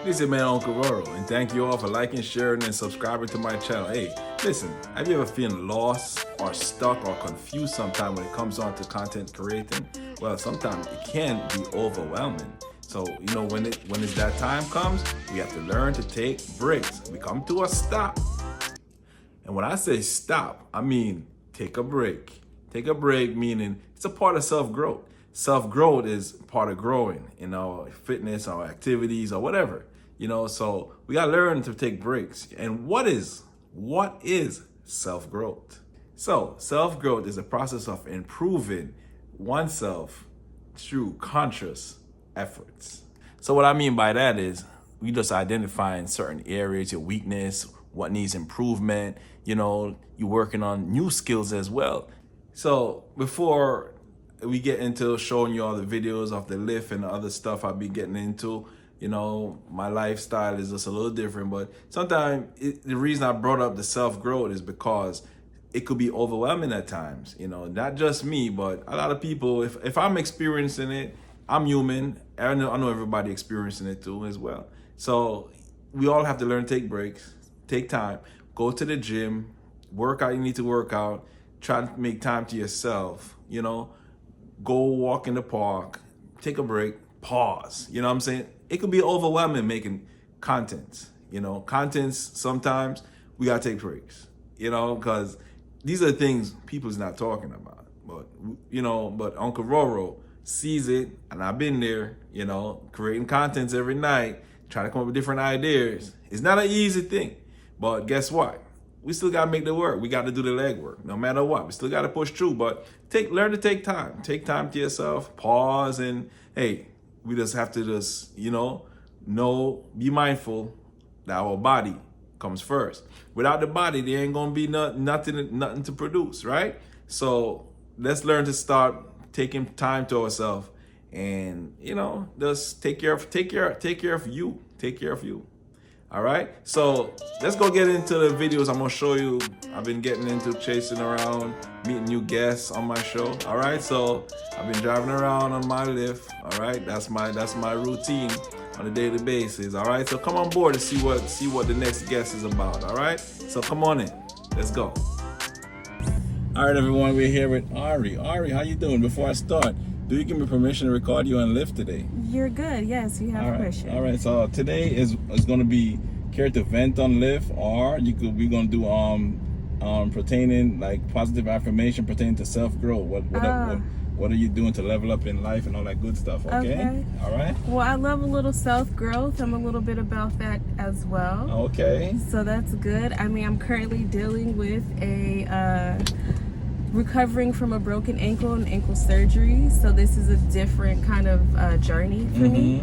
This is man Uncle Roro, and thank you all for liking, sharing, and subscribing to my channel. Hey, listen, have you ever feeling lost or stuck or confused sometime when it comes on to content creating? Well, sometimes it can be overwhelming. So, when it's that time comes, we have to learn to take breaks. We come to a stop. And when I say stop, I mean take a break. Take a break meaning it's a part of self-growth. Self-growth is part of growing in our fitness, our activities, or whatever. So we gotta learn to take breaks. And what is self-growth? So self-growth is a process of improving oneself through conscious efforts. So what I mean by that is we just identifying certain areas, your weakness, what needs improvement, you're working on new skills as well. So before we get into showing you all the videos of the lift and the other stuff I'll be getting into, my lifestyle is just a little different, but sometimes the reason I brought up the self-growth is because it could be overwhelming at times, not just me, but a lot of people. If I'm experiencing it, I'm human. I know everybody experiencing it too as well. So we all have to learn to take breaks, take time, go to the gym, work out, you need to work out, try to make time to yourself, go walk in the park, take a break, pause, you know what I'm saying? It could be overwhelming making contents, contents sometimes we gotta take breaks, because these are things people's not talking about. But Uncle Roro sees it, and I've been there, creating contents every night, trying to come up with different ideas. It's not an easy thing, but guess what? We still gotta make the work. We gotta do the legwork, no matter what. We still gotta push through, but learn to take time. Take time to yourself, pause, and hey, we just have to be mindful that our body comes first. Without the body, there ain't gonna be nothing to produce, right? So let's learn to start taking time to ourselves, and just take care of you. Take care of you. All right, so let's go get into the videos I'm gonna show you. I've been getting into chasing around, meeting new guests on my show. All right, so I've been driving around on my lift. All right, that's my routine on a daily basis. All right, so come on board to see what the next guest is about. All right, so come on in, let's go. All right, everyone, we're here with Ari. Ari, how you doing? Before I start, do you give me permission to record you on Lyft today? You're good. Yes, you have permission. All right. So today is going to be care to vent on Lyft, or we're going to do pertaining like positive affirmation pertaining to self growth. What are you doing to level up in life and all that good stuff? Okay. All right. Well, I love a little self growth. I'm a little bit about that as well. Okay. So that's good. I mean, I'm currently dealing with recovering from a broken ankle and ankle surgery, so this is a different kind of journey for me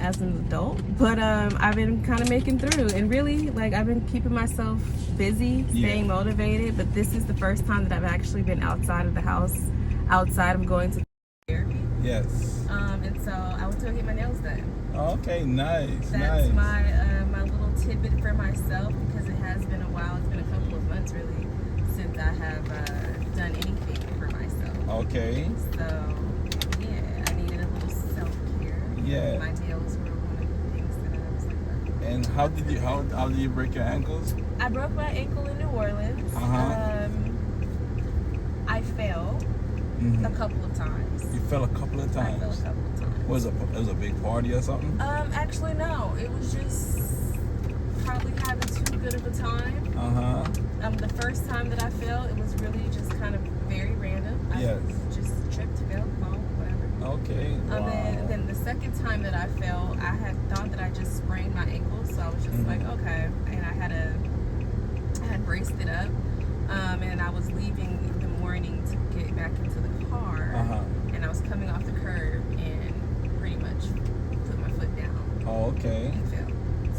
as an adult, but I've been kind of making through, and really I've been keeping myself busy, staying motivated, but this is the first time that I've actually been outside of the house, outside of going to therapy. Yes. And so I went to go get my nails done. Okay, nice. That's my little tidbit for myself, because it has been a while. It's been a couple of months really since I have done anything for myself. Okay. So, yeah, I needed a little self-care. Yeah. My nails were one of the things that I was like, And how did you break your ankles? I broke my ankle in New Orleans. I fell a couple of times. You fell a couple of times? I fell a couple of times. Was it a big party or something? Actually, no. It was just probably having too good of a time. The first time that I fell, it was really just kind of very random. I just tripped, fell, fall, whatever. Okay. Wow. Then the second time that I fell, I had thought that I just sprained my ankle, so I was just like, okay. And I had braced it up, and I was leaving in the morning to get back into the car, and I was coming off the curb and pretty much put my foot down. Oh, okay. And fell.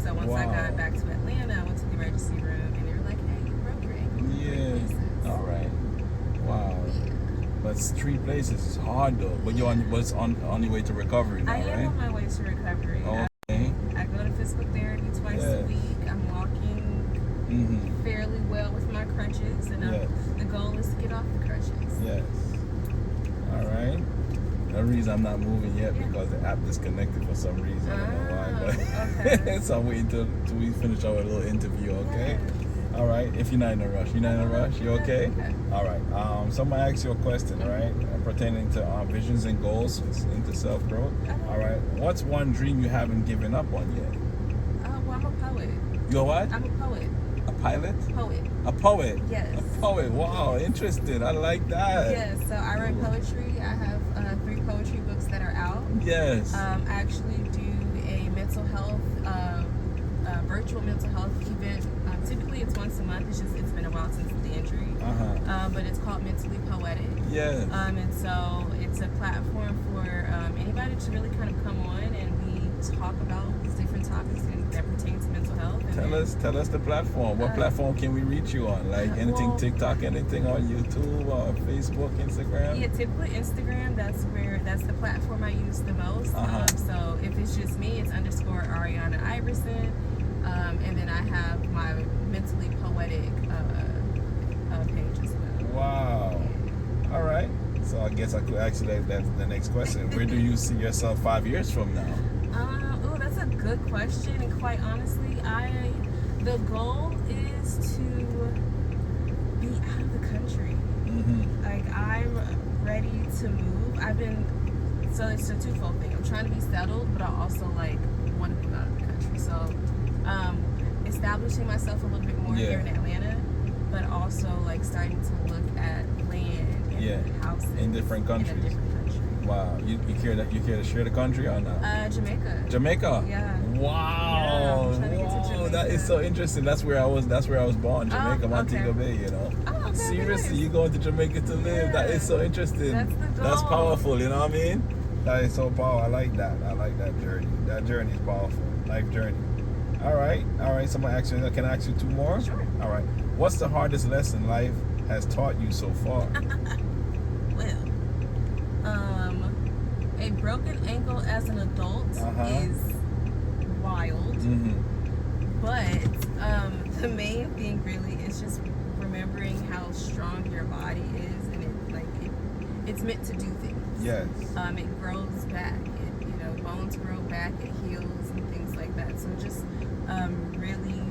So once I got back to Atlanta, I went to the emergency room, and they were like, hey, you broke your ankle. Yeah. All right. Wow. Yeah. But 3 places is hard though. But you're on your way to recovery now, I am on my way to recovery. Okay. I go to physical therapy twice a week. I'm walking fairly well with my crutches, and the goal is to get off the crutches. Yes. All right. The reason I'm not moving yet because the app disconnected for some reason. I don't know why. But Okay. So I'm waiting till we finish our little interview, okay? Yes. All right, if you're not in a rush. You're not in a rush? You okay? Okay. All right. So I'm going to ask you a question, right? Pertaining to visions and goals into self-growth. All right. What's one dream you haven't given up on yet? Well, I'm a poet. You're what? I'm a poet. A pilot? Poet. A poet? Yes. A poet. Wow, interesting. I like that. Yes. So I write poetry. I have 3 poetry books that are out. Yes. I actually do a mental health, virtual mental health event. Typically, it's once a month. It's been a while since the injury. But it's called Mentally Poetic. Yes. And so it's a platform for anybody to really kind of come on and we talk about these different topics that pertain to mental health. And Tell us the platform. What platform can we reach you on? Like anything, well, TikTok, anything on YouTube or Facebook, Instagram? Yeah, typically Instagram. That's the platform I use the most. So if it's just me, it's _ Ariana Iverson. And then I have my Mentally Poetic page as well. Wow. All right. So I guess I could ask you that's the next question. Where do you see yourself 5 years from now? Oh, that's a good question. And quite honestly, the goal is to be out of the country. Like I'm ready to move. So it's a twofold thing. I'm trying to be settled, but I also want to move out of the country. So establishing myself a little bit more here in Atlanta, but also starting to look at land and houses in different countries. In a different country. Wow, you care to share the country or not? Jamaica. Jamaica. Yeah. Wow. I'm trying to get to Jamaica. That is so interesting. That's where I was born, Jamaica, Montego Bay. You know. Oh, okay. Seriously, Nice. you going to Jamaica to live? That is so interesting. That's the goal. That's powerful. You know what I mean? That is so powerful. I like that. I like that journey. That journey is powerful. Life journey. All right. Someone ask you. Can I ask you 2 more? Sure. All right. What's the hardest lesson life has taught you so far? Well, a broken ankle as an adult is wild. But the main thing really is just remembering how strong your body is, and it's meant to do things. Yes. It grows back. Bones grow back. It heals and things like that. So just really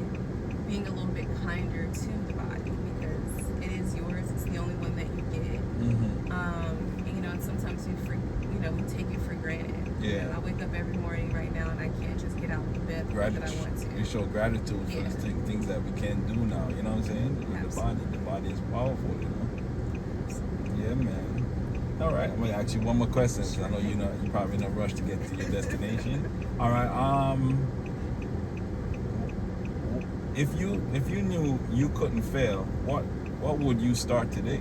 being a little bit kinder to the body because it is yours. It's the only one that you get. And sometimes we take it for granted. Yeah. I wake up every morning right now and I can't just get out of bed that I want to. We show gratitude for the things that we can do now. You know what I'm saying? The body is powerful. You know. Yeah, man. All right, I'm gonna ask you one more question. Cause I know you're probably in a rush to get to your destination. All right. If you knew you couldn't fail, what would you start today?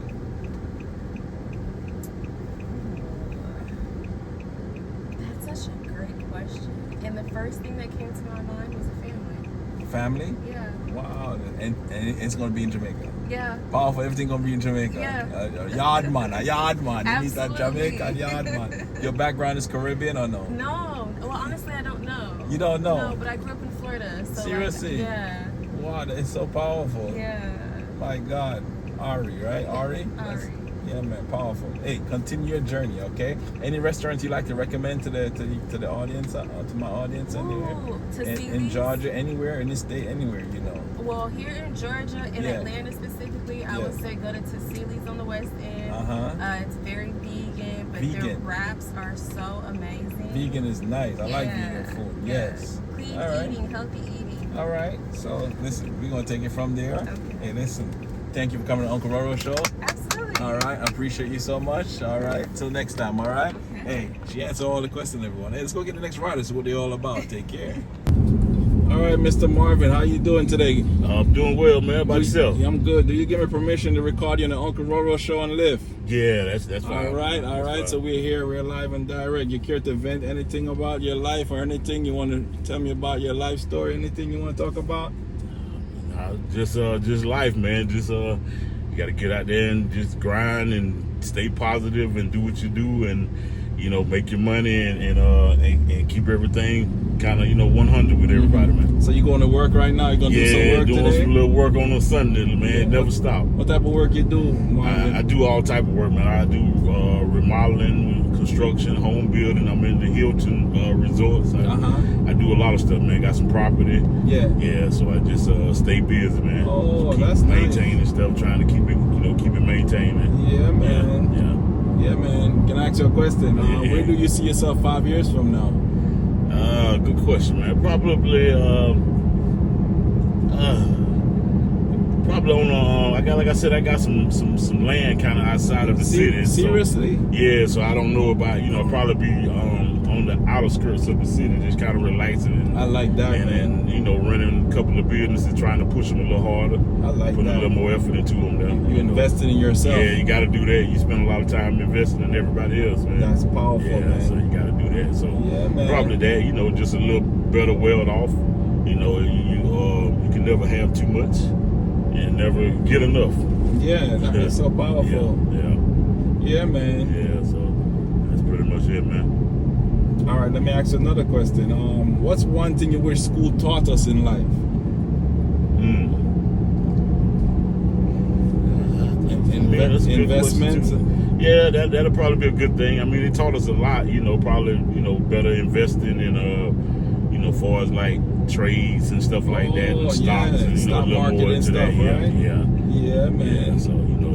That's such a great question. And the first thing that came to my mind was a family. Family? Yeah. Wow. And it's gonna be in Jamaica. Yeah. Powerful. Everything gonna be in Jamaica. Yeah. A yard man. You need that Absolutely. Jamaican yard man. Your background is Caribbean or no? No. Well, honestly, I don't know. You don't know? No, but I grew up in Florida. So Seriously? Yeah. Wow, that is so powerful. Yeah. My God. Ari, right? Ari? Ari. Yeah, man, powerful. Hey, continue your journey, okay? Any restaurants you like to recommend to the audience, to my audience anywhere? In Georgia, anywhere, in this state, anywhere, Well, here in Georgia, in Atlanta specifically, I would say go to Tassili's on the West End. It's very vegan, but their wraps are so amazing. Vegan is nice. I like vegan food. Yes. Clean eating, healthy eating. All right. So listen, we're gonna take it from there. Okay. Hey, listen. Thank you for coming to Uncle Roro Show. Absolutely. All right. I appreciate you so much. All right. Till next time. All right. Okay. Hey, she answered all the questions, everyone. Hey, let's go get the next rider. See what they're all about. Take care. All right, Mr. Marvin, how you doing today? I'm doing well, man. By yourself? Yeah, I'm good. Do you give me permission to record you on the Uncle Roro Show on Lyft? Yeah, that's fine. All right. So we're here. We're live and direct. You care to vent anything about your life or anything you want to tell me about your life story? Anything you want to talk about? Just life, man. Just you got to get out there and just grind and stay positive and do what you do, and you know, make your money and keep everything kind of, you know, 100 with everybody, man. So you going to work right now? You gonna do some Yeah, work doing today? some little work on a Sunday, man. Yeah. Never stop. What type of work you do, Marvin? I do all type of work, man. I do remodeling, construction, home building. I'm in the Hilton resorts. I do a lot of stuff, man. Got some property. Yeah. Yeah, so I just stay busy, man. Oh, keep that's nice. maintaining stuff, trying to keep it, you know, keep it maintained. Yeah, man. Yeah. Yeah, man. Can I ask you a question? Yeah. Where do you see yourself 5 years from now? Good question, man. Probably on I got, like I said, I got some land kind of outside of the city. Seriously? So, yeah, so I don't know about, you know, probably be on the outer skirts of the city, just kind of relaxing. And, I like that, man. and you know, running a couple of businesses, trying to push them a little harder. I like put that. a little more effort into them. Though. You invested in yourself. Yeah, you got to do that. You spend a lot of time investing in everybody else, man. That's powerful, yeah, man. so you got to do that. So Yeah, man. probably that, you know, just a little better welled off. You know, you can never have too much and never get enough. Yeah, that's so powerful. Yeah, man. Yeah, so that's pretty much it, man. All right, let me ask you another question. What's one thing you wish school taught us in life? Man, that's a good Investments. question, too. Yeah, that'll probably be a good thing. I mean, it taught us a lot, you know, probably, you know, better investing in, you know, far as like trades and stuff like that, and stocks, yeah, and, you stock know, a little market more and into stuff, that. Yeah, right? yeah. Yeah, man. Yeah, so, you know,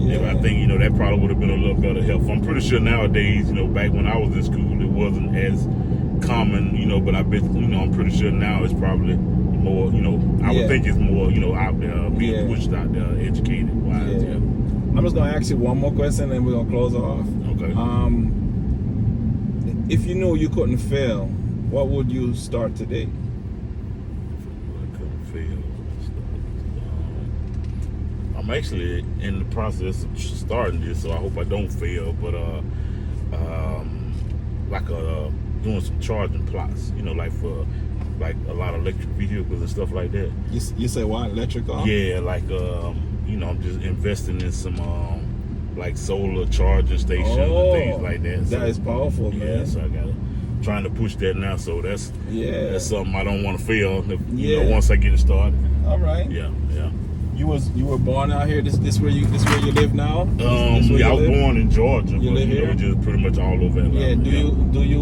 Yeah. I think, you know, that probably would have been a little better help. I'm pretty sure nowadays, you know, back when I was in school, it wasn't as common, you know, but I bet, you know, I'm pretty sure now it's probably more, you know, I would think it's more, you know, out there, being pushed out there, educated wise. Yeah. I'm just gonna ask you one more question, and we're gonna close off. Okay. If you knew you couldn't fail, what would you start today? I couldn't fail. I'm actually in the process of starting this, so I hope I don't fail. But doing some charging plots, you know, like for like a lot of electric vehicles and stuff like that. You say what? Electric car? Yeah, like you know, I'm just investing in some like solar charging stations and things like that. So, that is powerful, man. Yeah, so I got trying to push that now. So that's something I don't want to fail. You know, once I get it started. All right. Yeah. You were born out here. This where you live now? Yeah, I was born in Georgia. You live here? Just pretty much all over Atlanta. Yeah. Do you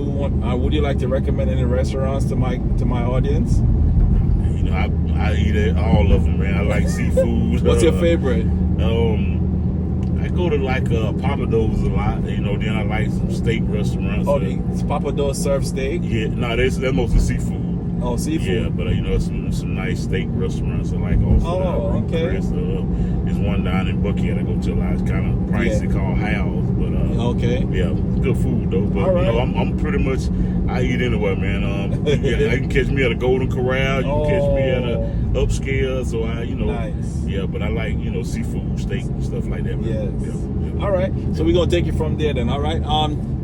want? Would you like to recommend any restaurants to my audience? You know, I eat all of them, man. I like seafood. What's your favorite? I go to like Papa Do's a lot. You know, then I like some steak restaurants. Oh, Papa Do's serve steak? Yeah, no, that's mostly seafood. Oh, seafood. Yeah, but you know, some nice steak restaurants I like also. Oh, okay. There's one down in Buckhead I go to a lot. It's kind of pricey, called Hal's, but okay. Yeah, good food though. But all right. You know, I'm pretty much, I eat anywhere, man. Yeah, you can catch me at a Golden Corral. You can catch me at a upscale. So Nice. Yeah, but I like, you know, seafood, steak, and stuff like that. Man. Yes. Yeah. All right. So we're gonna take you from there then. All right.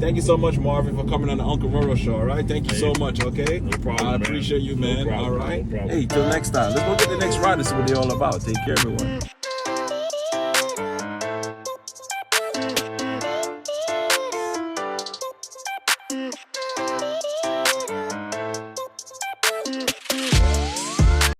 Thank you so much, Marvin, for coming on the Uncle Roro Show. All right. Thank you so much. Okay. No problem. I appreciate you, man. No problem, all right. no problem. Hey, till next time. Let's go get the next ride and see what they're all about. Take care, everyone.